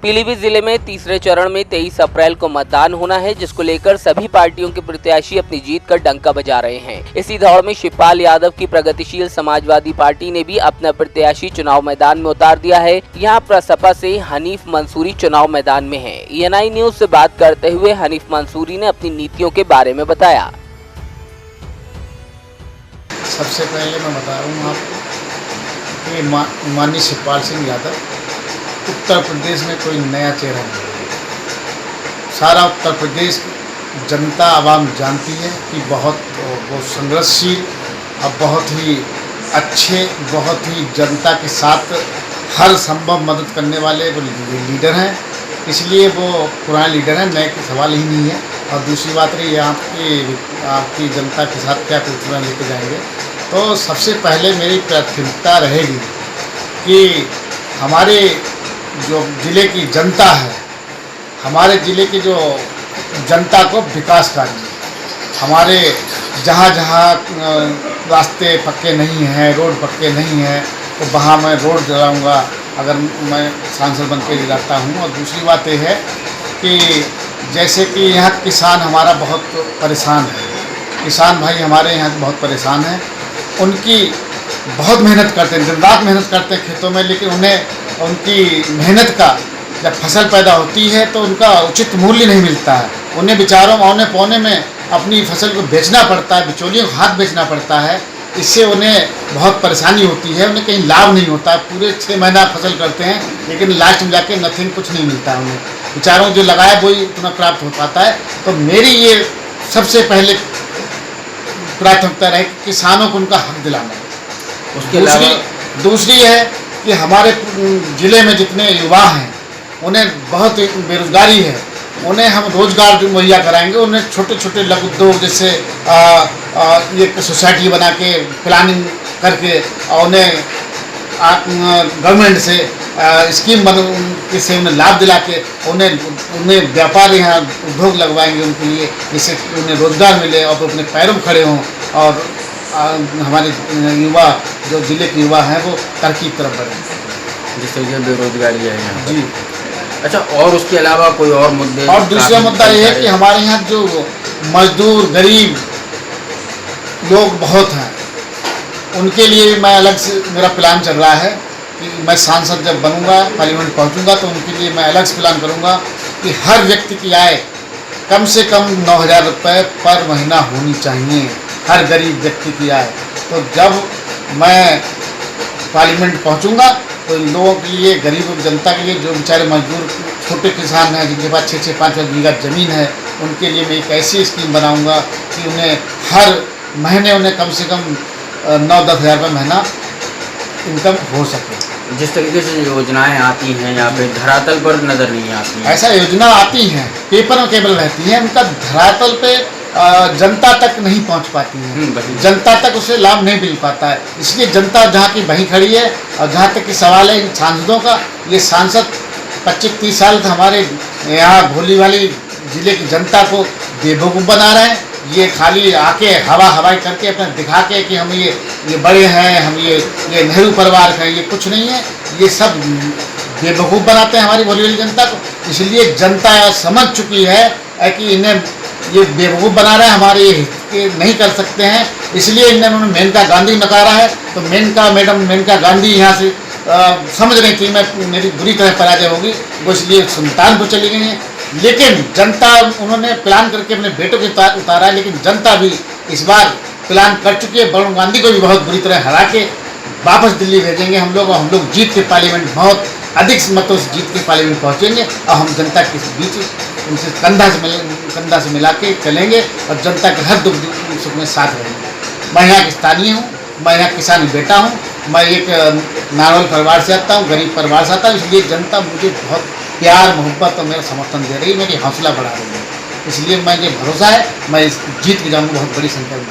पीलीभीत जिले में तीसरे चरण में 23 अप्रैल को मतदान होना है, जिसको लेकर सभी पार्टियों के प्रत्याशी अपनी जीत का डंका बजा रहे हैं। इसी दौड़ में शिवपाल यादव की प्रगतिशील समाजवादी पार्टी ने भी अपना प्रत्याशी चुनाव मैदान में उतार दिया है। यहाँ प्रसपा से हनीफ मंसूरी चुनाव मैदान में है। ENI न्यूज से बात करते हुए हनीफ मंसूरी ने अपनी नीतियों के बारे में बताया। सबसे पहले मैं बता रहा हूँ आपको कि माननीय शिवपाल सिंह यादव उत्तर प्रदेश में कोई नया चेहरा नहीं है। सारा उत्तर प्रदेश जनता आवाम जानती है कि वो संघर्षशील और बहुत ही अच्छे, बहुत ही जनता के साथ हर संभव मदद करने वाले वो लीडर हैं। इसलिए वो पुराने लीडर हैं, नए का सवाल ही नहीं है। और दूसरी बात रही आपकी जनता के साथ क्या कल्चर लेके जाएंगे, तो सबसे पहले मेरी प्राथमिकता रहेगी कि हमारे जो ज़िले की जनता है, हमारे ज़िले की जो जनता को विकास कार्य, हमारे जहाँ रास्ते पक्के नहीं हैं, रोड पक्के नहीं हैं, तो वहाँ मैं रोड दिलाऊँगा अगर मैं सांसद बन के जाता हूँ। और दूसरी बात यह है कि जैसे कि यहाँ किसान हमारा बहुत परेशान है, किसान भाई हमारे यहाँ बहुत परेशान हैं। उनकी बहुत मेहनत करते हैं, दिन रात मेहनत करते हैं खेतों में, लेकिन उन्हें उनकी मेहनत का जब फसल पैदा होती है तो उनका उचित मूल्य नहीं मिलता है। उन्हें बेचारों औने पौने में अपनी फसल को बेचना पड़ता है, बिचौलियों को हाथ बेचना पड़ता है। इससे उन्हें बहुत परेशानी होती है, उन्हें कहीं लाभ नहीं होता। पूरे 6 महीना फसल करते हैं, लेकिन लास्ट में जाके नथिंग, कुछ नहीं मिलता उन्हें। बेचारों जो लगाया वही उतना प्राप्त हो पाता है। तो मेरी ये सबसे पहले प्राथमिकता रहे कि किसानों को उनका हक दिलाना। उसके दूसरी है कि हमारे ज़िले में जितने युवा हैं उन्हें बहुत बेरोजगारी है, उन्हें हम रोजगार मुहैया कराएंगे। उन्हें छोटे छोटे लघु उद्योग जैसे एक सोसाइटी बना के प्लानिंग करके और उन्हें गवर्नमेंट से स्कीम से उन्हें लाभ दिला के उन्हें व्यापार यहाँ उद्योग लगवाएंगे उनके लिए, जिससे उन्हें रोजगार मिले और अपने पैरों में खड़े हों। और हमारे युवा जो ज़िले के युवा हैं वो तरक्की की तरफ बढ़ें, जिससे ये बेरोजगारी है यहाँ जी। अच्छा, और उसके अलावा कोई और मुद्दे? और दूसरा मुद्दा ये है कि हमारे यहाँ जो मजदूर गरीब लोग बहुत हैं, उनके लिए मैं अलग से मेरा प्लान चल रहा है कि मैं सांसद जब बनूंगा, पार्लियामेंट पहुंचूंगा, तो उनके लिए मैं अलग से प्लान करूंगा कि हर व्यक्ति की आय कम से कम 9,000 रुपये पर महीना होनी चाहिए, हर गरीब व्यक्ति की आय। तो जब मैं पार्लियामेंट पहुंचूंगा तो इन लोगों के लिए, गरीब जनता के लिए, जो बेचारे मजदूर छोटे किसान हैं जिनके पास 6-6, 5-5 बीघा ज़मीन है, उनके लिए मैं एक ऐसी स्कीम बनाऊंगा कि उन्हें हर महीने उन्हें कम से कम 9-10 हज़ार रुपये महीना इनकम हो सके। जिस तरीके से योजनाएं आती हैं यहाँ पे धरातल पर नज़र नहीं आती हैं। ऐसा योजना आती हैं, पेपर में केवल रहती हैं, उनका धरातल पे जनता तक नहीं पहुंच पाती है, जनता तक उसे लाभ नहीं मिल पाता है। इसलिए जनता जहाँ की वहीं खड़ी है। और जहाँ तक कि सवाल है इन सांसदों का, ये सांसद 25-30 साल से हमारे यहाँ भोली वाली ज़िले की जनता को बेवकूफ़ बना रहे हैं। ये खाली आके हवाई करके अपना दिखा के कि हम ये बड़े हैं, हम ये नेहरू परिवार के हैं, ये कुछ नहीं है। ये सब बेवकूफ़ बनाते हैं हमारी भोली वाली जनता को। इसलिए जनता समझ चुकी है कि इन्हें ये बेवकूफ़ बना रहे हैं, हमारे ये नहीं कर सकते हैं। इसलिए इन्होंने मेनका गांधी नकारा है। तो मैडम मेनका गांधी यहाँ से समझ रही थी मेरी बुरी तरह पराजय होगी, वो इसलिए सुल्तानपुर चली गई हैं। लेकिन जनता, उन्होंने प्लान करके अपने बेटों को उतारा है, लेकिन जनता भी इस बार प्लान कर चुकी है। वरुण गांधी को भी बहुत बुरी तरह हरा के वापस दिल्ली भेजेंगे हम लोग। और हम लोग जीत के पार्लियामेंट, बहुत अधिक मतों से जीत के पार्लियामेंट पहुँचेंगे। और हम जनता के बीच उनसे कंधा से मिला के चलेंगे और जनता के हर दुख सुख में साथ रहेंगे। मैं यहाँ की स्थानीय हूँ, मैं यहाँ किसान बेटा हूँ, मैं एक नारोल परिवार से आता हूँ, गरीब परिवार से आता हूँ। इसलिए जनता मुझे बहुत प्यार, मोहब्बत और मेरा समर्थन दे रही है, मेरी हौसला बढ़ा रही है। इसलिए मुझे भरोसा है मैं इस जीत के जाऊँगा बहुत बड़ी संख्या में।